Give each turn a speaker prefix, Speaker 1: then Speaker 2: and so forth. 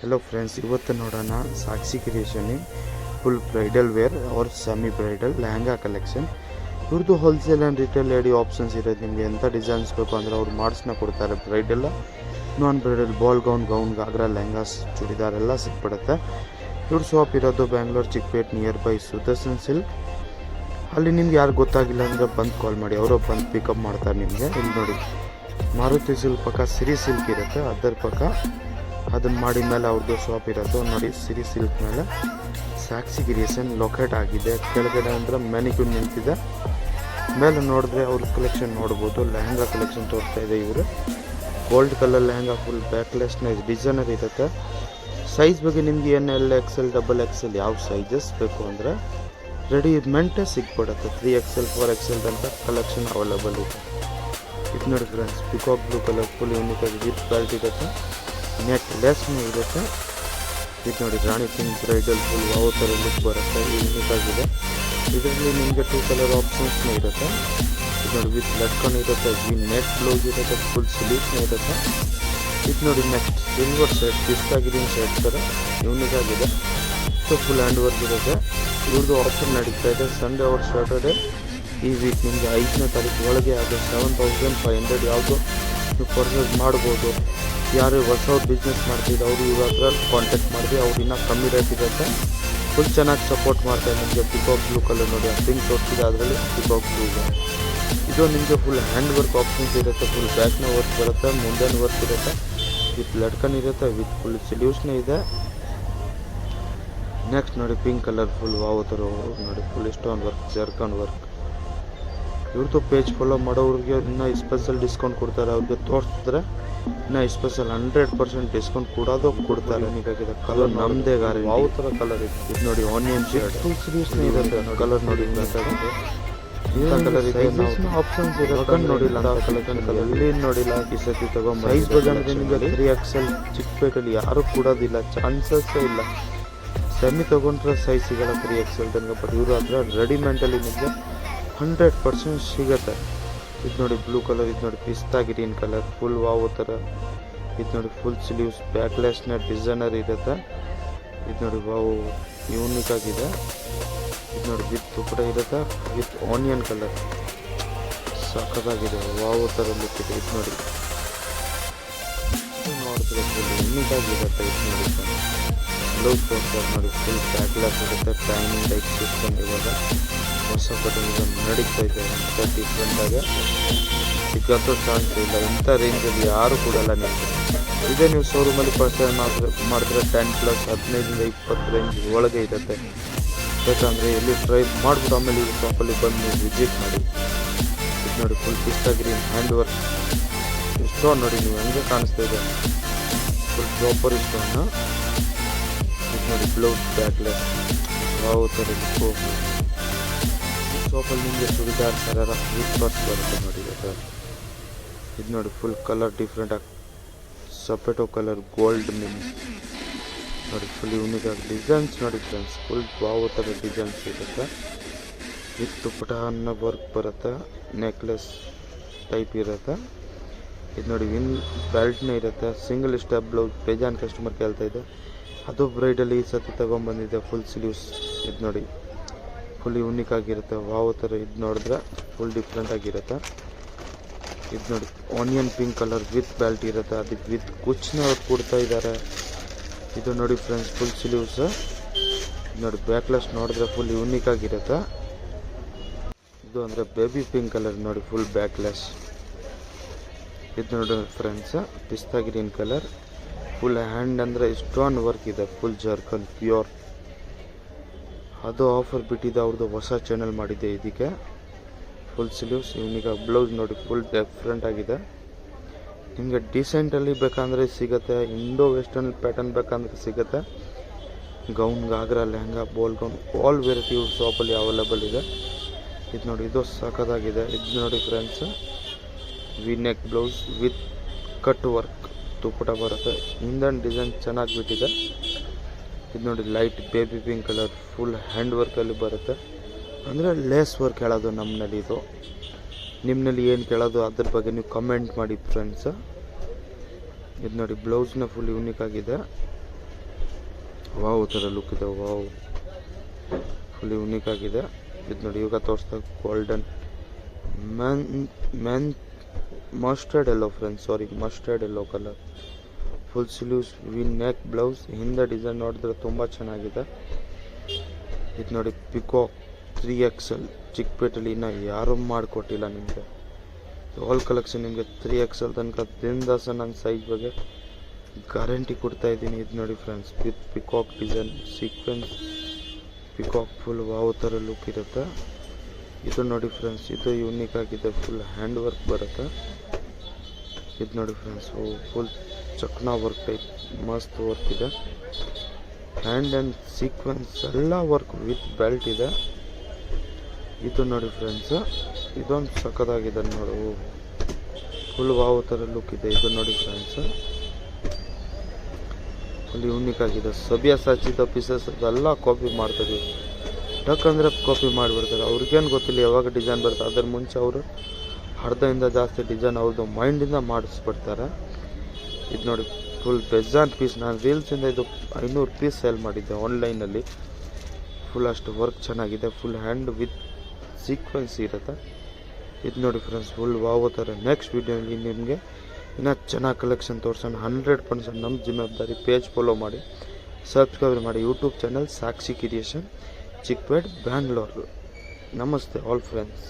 Speaker 1: Hello friends इवತ್ತು ನೋಡೋಣ ಸಾಕ್ಷಿ creation full bridal wear और semi bridal lehenga collection ಇವ್ರದ್ದು wholesale and retail lady options ಇರೋದು ನಿಮಗೆ ಎಂಥ ಡಿಸೈನ್ಸ್ ಬೇಕು ಅಂದರೆ ಅವ್ರು ಮಾಡಿಸ್ನ ಕೊಡ್ತಾರೆ bridal non bridal ball gown ghagra lehengas churidar ಎಲ್ಲ ಸಿಕ್ಬಿಡುತ್ತೆ ಇವ್ರ ಶಾಪ್ ಇರೋದು Bengaluru Chickpet near by Sudarshan silk ಅಲ್ಲಿ ನಿಮ್ಗೆ ಯಾರು ಗೊತ್ತಾಗಿಲ್ಲ ಅಂದರೆ ಬಂದು ಕಾಲ್ ಮಾಡಿ ಅವರು ಬಂದು ಪಿಕಪ್ ಮಾಡ್ತಾರೆ ನಿಮಗೆ ಇಲ್ಲಿ ನೋಡಿ ಮಾರುತಿ ಸಿಲ್ಕ್ ಪಕ್ಕ ಸಿರಿ ಸಿಲ್ಕ್ ಇರುತ್ತೆ ಅದರ ಪಕ್ಕ ಅದನ್ನು ಮಾಡಿ ಮೇಲೆ ಅವ್ರದ್ದು ಶಾಪ್ ಇರೋದು ನೋಡಿ ಸಿರಿ ಸಿಲ್ಕ್ ಮೇಲೆ ಸಾಕ್ಷಿ ಕ್ರಿಯೇಷನ್ ಲೊಕೇಟ್ ಆಗಿದೆ ಕೆಳಗಡೆ ಅಂದರೆ ಮೆನಿಕ್ಯೂರ್ ನಿಂತಿದೆ ಮೇಲೆ ನೋಡಿದ್ರೆ ಅವ್ರ ಕಲೆಕ್ಷನ್ ನೋಡ್ಬೋದು ಲೆಹಂಗಾ ಕಲೆಕ್ಷನ್ ತೋರಿಸ್ತಾ ಇದೆ ಇವರು ಗೋಲ್ಡ್ ಕಲರ್ ಲೆಹಂಗಾ ಫುಲ್ ಬ್ಯಾಕ್ಲೆಸ್ನ ಡಿಸೈನರ್ ಇರುತ್ತೆ ಸೈಜ್ ಬಗ್ಗೆ ನಿಮ್ಗೆ ಏನು XL XXL ಯಾವ ಸೈಜಸ್ ಬೇಕು ಅಂದರೆ ರೆಡಿಮೆಂಟೇ ಸಿಕ್ಬಿಡುತ್ತೆ 3XL 4XL ಅಂತ ಕಲೆಕ್ಷನ್ ಅವೈಲೇಬಲ್ ಇದೆ ಇದು ನೋಡಿ friends peacock blue colour full unique ಆಗಿ ವಿತ್ ಬೆಲ್ಟ್ ಇರುತ್ತೆ ನೆಟ್ ಲೆಸ್ನೂ ಇರುತ್ತೆ ಇದು ನೋಡಿ ರಾಣಿ ಪಿಂಕ್ ಬ್ರೈಡಲ್ ಫುಲ್ ಯಾವ ಥರ ಲುಕ್ ಬರುತ್ತೆ ಯೂನಿಕ್ ಆಗಿದೆ ಇದರಲ್ಲಿ ನಿಮಗೆ 2 ಕಲರ್ ಆಪ್ಷನ್ಸ್ನೂ ಇರುತ್ತೆ ಇದು ನೋಡಿ ವಿತ್ ಲಟ್ಕನ್ ಇರುತ್ತೆ ನೆಟ್ ಬ್ಲೌಸ್ ಇರುತ್ತೆ ಫುಲ್ ಸ್ಲೀವ್ಸ್ನೂ ಇರುತ್ತೆ ಇದು ನೋಡಿ ನೆಕ್ಸ್ಟ್ ಸಿಲ್ವರ್ ಶರ್ಟ್ ಪಿಸ್ತಾ ಗ್ರೀನ್ ಶರ್ಟ್ ಥರ ಯೂನಿಕ್ ಆಗಿದೆ ಸೊ ಫುಲ್ ಹ್ಯಾಂಡ್ ವರ್ಕ್ ಇರುತ್ತೆ ಇವ್ರದ್ದು ಆಫರ್ ನಡೀತಾ ಇದೆ ಸಂಡೇ ಅವ್ರ ಸ್ಯಾಟರ್ಡೇ ಈ ವೀಕ್ ನಿಮಗೆ 5ನೇ ತಾರೀಕು ಒಳಗೆ ಅದು 7500 ಯಾವುದು ನೀವು ಪರ್ಚೇಸ್ ಮಾಡ್ಬೋದು ಯಾರು ಹೊಸವ್ರು ಬಿಸ್ನೆಸ್ ಮಾಡ್ತಿದ್ದು ಅವರು ಇವ್ರ ಹತ್ರ ಕಾಂಟ್ಯಾಕ್ಟ್ ಮಾಡಿದ್ರೆ ಅವ್ರು ಇನ್ನೂ ಕಮ್ಮಿ ರೇಟ್ ಇರುತ್ತೆ ಫುಲ್ ಚೆನ್ನಾಗಿ ಸಪೋರ್ಟ್ ಮಾಡ್ತಾರೆ ನಿಮಗೆ ಪಿಕಾಕ್ ಬ್ಲೂ ಕಲರ್ ನೋಡಿ ಪಿಂಕ್ ತೋರಿಸಿದೆ ಅದರಲ್ಲಿ ಪಿಕಾಕ್ ಬ್ಲೂ ಇದೆ ಇದು ನಿಮಗೆ ಫುಲ್ ಹ್ಯಾಂಡ್ ವರ್ಕ್ ಆಪ್ಷನ್ಸ್ ಇರುತ್ತೆ ಫುಲ್ ಬ್ಯಾಕ್ನ ವರ್ಕ್ ಬರುತ್ತೆ ಮುಂದೆ ವರ್ಕ್ ಇರುತ್ತೆ ವಿತ್ ಲಟ್ಕನ್ ಇರುತ್ತೆ ವಿತ್ ಫುಲ್ ಸ್ಲೀವ್ಸ್ನೇ ಇದೆ ನೆಕ್ಸ್ಟ್ ನೋಡಿ ಪಿಂಕ್ ಕಲರ್ ಫುಲ್ ವಾವ್ ಥರ ನೋಡಿ ಫುಲ್ ಸ್ಟೋನ್ ವರ್ಕ್ ಜರ್ಕನ್ ವರ್ಕ್ ಇವ್ರದ್ದು ಪೇಜ್ ಫಾಲೋ ಮಾಡೋರಿಗೆ ಇನ್ನೂ ಸ್ಪೆಷಲ್ ಡಿಸ್ಕೌಂಟ್ ಕೊಡ್ತಾರೆ ಅವ್ರಿಗೆ ತೋರಿಸಿದ್ರೆ ಇನ್ನೂ ಸ್ಪೆಷಲ್ 100% ಡಿಸ್ಕೌಂಟ್ ಕೊಡ್ತಾರೆ ನೀವಾಗಿದೆ ಕಲರ್ ನಮ್ಮದೇ ಗಾರೆ ಯಾವ ಥರ ಕಲರ್ ಇದೆ ಇದು ನೋಡಿ ಆನಿಯನ್ ಶೇಡ್ ಫುಲ್ ಸ್ಲೀವ್ಸ್ನೇ ಇರುತ್ತೆ ಕಲರ್ ನೋಡಿ ಕಲರ್ ಇದೆ ಆಪ್ಷನ್ಸ್ ಇರುತ್ತೆ ನೋಡಿಲ್ಲ ಕಲೆಕ್ಷನ್ ಎಲ್ಲಿ ನೋಡಿಲ್ಲ ಈ ಸತಿ ತಗೊಂಡು ಸೈಜ್ ಬಗ್ಗೆ ಅಂದರೆ ನಿಮಗೆ 3XL ಚಿಕ್ಕಪೇಟಲ್ಲಿ ಯಾರು ಕೊಡೋದಿಲ್ಲ ಚಾನ್ಸಸ್ಸೇ ಇಲ್ಲ ಸೆಮಿ ತೊಗೊಂಡ್ರೆ ಸೈಜ್ ಸಿಗಲ್ಲ 3XL ತನಕ ಬಟ್ ಇವರು ಹತ್ರ ರೆಡಿಮೇಡಲ್ಲಿ ನಿಮಗೆ 100% ಸಿಗುತ್ತೆ ಇದು ನೋಡಿ ಬ್ಲೂ ಕಲರ್ ಇದು ನೋಡಿ ಪಿಸ್ತಾ ಗ್ರೀನ್ ಕಲರ್ ಫುಲ್ ವಾವ್ ಥರ ಇದು ನೋಡಿ ಫುಲ್ ಸ್ಲೀವ್ಸ್ ಬ್ಯಾಕ್ಲೆಸ್ನ ಡಿಸೈನರ್ ಇರುತ್ತೆ ಇದು ನೋಡಿ ವಾವ್ ಯೂನಿಕ್ ಆಗಿದೆ ಇದು ನೋಡಿ ವಿತ್ ತುಪ್ಪಡ ಇರುತ್ತೆ ವಿತ್ ಆನಿಯನ್ ಕಲರ್ ಸಖತ್ತಾಗಿದೆ ವಾವ್ ಥರ ಲುಕ್ ಇದೆ ಇದು ನೋಡಿ ನೋಡಿದ್ರೆ ಫುಲ್ ಯೂನಿಕ್ ಆಗಿರುತ್ತೆ ಇದು ನೋಡಿ ಬ್ಲೌಸ್ ತೋರಿಸ್ತಾರೆ ನೋಡಿ ಫುಲ್ ಬ್ಯಾಕ್ಲೆಸ್ ಇರುತ್ತೆ ಟೈಮಿಂಗ್ ಟೈಪ್ ಸಿಸ್ಟಮ್ ಇವಾಗ ಹೊಸ ಬಟನ್ ನಡೀತಾ ಇದೆ ಇಂಥ ಡಿಫ್ರೆಂಟಾಗಿ ಸಿಗೋಂಥ ಚಾನ್ಸ್ ಇಲ್ಲ ಇಂಥ ರೇಂಜಲ್ಲಿ ಯಾರು ಕೊಡಲ್ಲ ನಿಮಗೆ ಇದೇ ನೀವು ಶೋರೂಮಲ್ಲಿ ಪರ್ಚೇಸ್ ಮಾಡಿದ್ರೆ 10+ 15 20 ರೇಂಜ್ ಒಳಗೆ ಇರುತ್ತೆ ಯಾಕಂದರೆ ಎಲ್ಲಿ ಟ್ರೈ ಮಾಡಿಬಿಟ್ಟು ಆಮೇಲೆ ಈ ಶಾಪಲ್ಲಿ ಬಂದು ನೀವು ವಿಸಿಟ್ ಮಾಡಿ ಇದು ನೋಡಿ ಫುಲ್ ಪಿಸ್ತಾ ಗ್ರೀನ್ ಹ್ಯಾಂಡ್ ವರ್ಕ್ ಸ್ಟೋನ್ ನೋಡಿ ನೀವು ಹಂಗೆ ಕಾಣಿಸ್ತಾ ಇದೆ ಫುಲ್ ಪ್ರಾಪರ್ ಸ್ಟೋನು ಇದು ನೋಡಿ ಬ್ಲೌಸ್ ಬ್ಯಾಕ್ಲೆಸ್ ಯಾವ ಥರ ಶಾಪಲ್ಲಿ ನಿಮಗೆ ಚೂಡಿದಾರ್ ಸರಾರ ವಿತ್ ಪರ್ಸ್ ಬರುತ್ತೆ ನೋಡಿ ಇದು ನೋಡಿ ಫುಲ್ ಕಲರ್ ಡಿಫ್ರೆಂಟ್ ಆಗಿ ಸಪೇಟೋ ಕಲರ್ ಗೋಲ್ಡ್ ನೋಡಿ ಫುಲ್ ಯೂನಿಕ್ ಆಗಿ ಡಿಸೈನ್ಸ್ ನೋಡಿ ಫ್ರೆಂಡ್ಸ್ ಫುಲ್ ವಾವ್ ಥರ ಡಿಸೈನ್ಸ್ ಇರುತ್ತೆ ವಿತ್ ದುಪ್ಪಟ ಅನ್ನೋ ವರ್ಕ್ ಬರುತ್ತೆ ನೆಕ್ಲೆಸ್ ಟೈಪ್ ಇರುತ್ತೆ ಇದು ನೋಡಿ ವಿನ್ ಬೆಲ್ಟ್ನೇ ಇರುತ್ತೆ ಸಿಂಗಲ್ ಸ್ಟೆಪ್ ಬ್ಲೌಸ್ ಬೇಜಾನ್ ಕಸ್ಟಮರ್ ಕೇಳ್ತಾ ಇದೆ ಅದು ಬ್ರೈಡಲ್ಲಿ ಈ ಸತಿ ತೊಗೊಂಬಂದಿದೆ ಫುಲ್ ಸ್ಲೀವ್ಸ್ ಇದು ನೋಡಿ ಫುಲ್ ಯೂನಿಕ್ ಆಗಿರುತ್ತೆ ವಾವ್ ಥರ ಇದು ನೋಡಿದ್ರೆ ಫುಲ್ ಡಿಫ್ರೆಂಟ್ ಆಗಿರುತ್ತೆ ಇದು ನೋಡಿ onion pink colour with belt ಇರುತ್ತೆ ಅದಕ್ಕೆ ವಿತ್ ಕುಚ್ನ ಅವ್ರು ಕೊಡ್ತಾ ಇದ್ದಾರೆ ಇದು ನೋಡಿ ಫ್ರೆಂಡ್ಸ್ ಫುಲ್ ಸ್ಲೀವ್ಸ್ ನೋಡಿ ಬ್ಯಾಕ್ಲೆಸ್ ನೋಡಿದ್ರೆ ಫುಲ್ ಯೂನಿಕ್ ಆಗಿರುತ್ತೆ ಇದು ಅಂದರೆ ಬೇಬಿ ಪಿಂಕ್ ಕಲರ್ ನೋಡಿ ಫುಲ್ ಬ್ಯಾಕ್ಲೆಸ್ ಇದು ನೋಡಿ ಫ್ರೆಂಡ್ಸ್ ಪಿಸ್ತಾ ಗ್ರೀನ್ ಕಲರ್ ಫುಲ್ ಹ್ಯಾಂಡ್ ಅಂದರೆ ಸ್ಟೋನ್ ವರ್ಕ್ ಇದೆ ಫುಲ್ ಜರ್ಕನ್ ಪ್ಯೂರ್ ಅದು ಆಫರ್ ಬಿಟ್ಟಿದೆ ಅವ್ರದ್ದು ಹೊಸ ಚಾನಲ್ ಮಾಡಿದ್ದೆ ಇದಕ್ಕೆ ಫುಲ್ ಸ್ಲೀವ್ಸ್ ಯೂನಿಕ್ ಬ್ಲೌಸ್ ನೋಡಿ ಫುಲ್ ಡಿಫ್ರೆಂಟ್ ಆಗಿದೆ ನಿಮಗೆ ಡೀಸೆಂಟಲ್ಲಿ ಬೇಕಂದರೆ ಸಿಗುತ್ತೆ ಇಂಡೋ ವೆಸ್ಟರ್ನ್ ಪ್ಯಾಟರ್ನ್ ಬೇಕಂದ್ರೆ ಸಿಗುತ್ತೆ gown ghagra lehenga ball gown all variety ಇವ್ರ ಶಾಪಲ್ಲಿ ಅವೈಲೇಬಲ್ ಇದೆ ಇದು ನೋಡಿ ಇದು ಸಖತ್ತಾಗಿದೆ ಇದು ನೋಡಿ friends V neck blouse with cut work ತುಪ್ಪಟ ಬರುತ್ತೆ ಹಿಂದೆ ಡಿಸೈನ್ ಚೆನ್ನಾಗಿ ಬಿಟ್ಟಿದೆ ಇದು ನೋಡಿ light baby pink colour full hand ವರ್ಕಲ್ಲಿ ಬರುತ್ತೆ ಅಂದರೆ ಲೇಸ್ ವರ್ಕ್ ಹೇಳೋದು ನಮ್ಮಲ್ಲಿ ಇದು ನಿಮ್ಮಲ್ಲಿ ಏನು ಕೇಳೋದು ಅದ್ರ ಬಗ್ಗೆ ನೀವು ಕಮೆಂಟ್ ಮಾಡಿ ಫ್ರೆಂಡ್ಸ್ ಇದು ನೋಡಿ ಬ್ಲೌಸ್ನ ಫುಲ್ ಯೂನಿಕ್ ಆಗಿದೆ ವಾವ್ ಥರ ಲುಕ್ ಇದೆ. ವಾವ್, ಫುಲ್ ಯುನೀಕ್ ಆಗಿದೆ. ಇದು ನೋಡಿ ಇವಾಗ ತೋರಿಸ್ತಾ ಗೋಲ್ಡನ್ ಮ್ಯಾನ್ mustard yellow friends, sorry mustard yellow colour. Full sleeves, V neck, blouse. ಹಿಂದೆ ಡಿಸೈನ್ ನೋಡಿದ್ರೆ ತುಂಬ ಚೆನ್ನಾಗಿದೆ. ಇದು ನೋಡಿ ಪಿಕಾಕ್ 3XL ಚಿಕ್ಕಪೇಟೆಲಿ ಇನ್ನೂ ಯಾರೂ ಮಾಡಿಕೊಟ್ಟಿಲ್ಲ ನಿಮಗೆ. ಆಲ್ ಕಲೆಕ್ಷನ್ ನಿಮಗೆ 3XL ತನಕ ದಿನದಾಸ ನನ್ನ ಸೈಜ್ ಬಗ್ಗೆ ಗ್ಯಾರಂಟಿ ಕೊಡ್ತಾ ಇದ್ದೀನಿ. ಇದು ನೋಡಿ friends, with peacock design, sequence peacock, full wow ಥರ ಲುಕ್ ಇರುತ್ತೆ. ಇದು ನೋಡಿ ಫ್ರೆಂಡ್ಸ್, ಇದು ಯೂನಿಕ್ ಆಗಿದೆ. ಫುಲ್ ಹ್ಯಾಂಡ್ ವರ್ಕ್ ಬರುತ್ತೆ. ಇದು ನೋಡಿ ಫ್ರೆಂಡ್ಸ್, ಫುಲ್ ಚಕ್ನಾ ವರ್ಕ್ ಟೈಪ್ ಮಸ್ತ್ ವರ್ಕ್ ಇದೆ. ಹ್ಯಾಂಡ್ ಆ್ಯಂಡ್ ಸೀಕ್ವೆನ್ಸ್ ಎಲ್ಲ ವರ್ಕ್ ವಿತ್ ಬೆಲ್ಟ್ ಇದೆ. ಇದು ನೋಡಿ ಫ್ರೆಂಡ್ಸ್, ಇದೊಂದು ಸಖತ್ತಾಗಿದೆ ನೋಡು, ಫುಲ್ ವಾವ್ ಥರ ಲುಕ್ ಇದೆ. ಇದು ನೋಡಿ ಫ್ರೆಂಡ್ಸ್, ಫುಲ್ ಯೂನಿಕ್ ಆಗಿದೆ. ಸಬ್ಯಾಸಾಚಿದ ಪೀಸಸ್ ಅದೆಲ್ಲ ಕಾಪಿ ಮಾಡ್ತಾರೆ. ಟಕ್ ಅಂದರೆ ಕಾಪಿ ಮಾಡಿಬಿಡ್ತಾರೆ. ಅವ್ರಿಗೇನು ಗೊತ್ತಿಲ್ಲ ಯಾವಾಗ ಡಿಸೈನ್ ಬರುತ್ತೆ. ಅದ್ರ ಮುಂಚೆ ಅವರು ಅರ್ಧದಿಂದ ಜಾಸ್ತಿ ಡಿಸೈನ್ ಅವ್ರದ್ದು ಮೈಂಡಿಂದ ಮಾಡಿಸ್ಬಿಡ್ತಾರೆ. ಇದು ನೋಡಿ ಫುಲ್ ಬೆಜಾನ್ ಪೀಸ್. ನಾನು ರೀಲ್ಸಿಂದ ಇದು 500 ಪೀಸ್ ಸೇಲ್ ಮಾಡಿದ್ದೆ ಆನ್ಲೈನಲ್ಲಿ. ಫುಲ್ ಅಷ್ಟು ವರ್ಕ್ ಚೆನ್ನಾಗಿದೆ. ಫುಲ್ ಹ್ಯಾಂಡ್ ವಿತ್ ಸೀಕ್ವೆನ್ಸ್ ಇರುತ್ತೆ. ಇದು ನೋಡಿ ಫ್ರೆಂಡ್ಸ್, ಫುಲ್ ವಾವ್ ಥರ. ನೆಕ್ಸ್ಟ್ ವೀಡಿಯೋಲಿ ನಿಮಗೆ ಇನ್ನೂ ಚೆನ್ನಾಗಿ ಕಲೆಕ್ಷನ್ ತೋರಿಸೋಣ. 100% ನಮ್ಮ ಜಿಮ್ಮೆದಾರಿ. ಪೇಜ್ ಫಾಲೋ ಮಾಡಿ, ಸಬ್ಸ್ಕ್ರೈಬ್ ಮಾಡಿ. ಯೂಟ್ಯೂಬ್ ಚಾನಲ್ ಸಾಕ್ಷಿ ಕ್ರಿಯೇಷನ್, ಚಿಕ್ಕಪೇಟ್, ಬ್ಯಾಂಗ್ಳೂರು. ನಮಸ್ತೆ ಆಲ್ ಫ್ರೆಂಡ್ಸ್.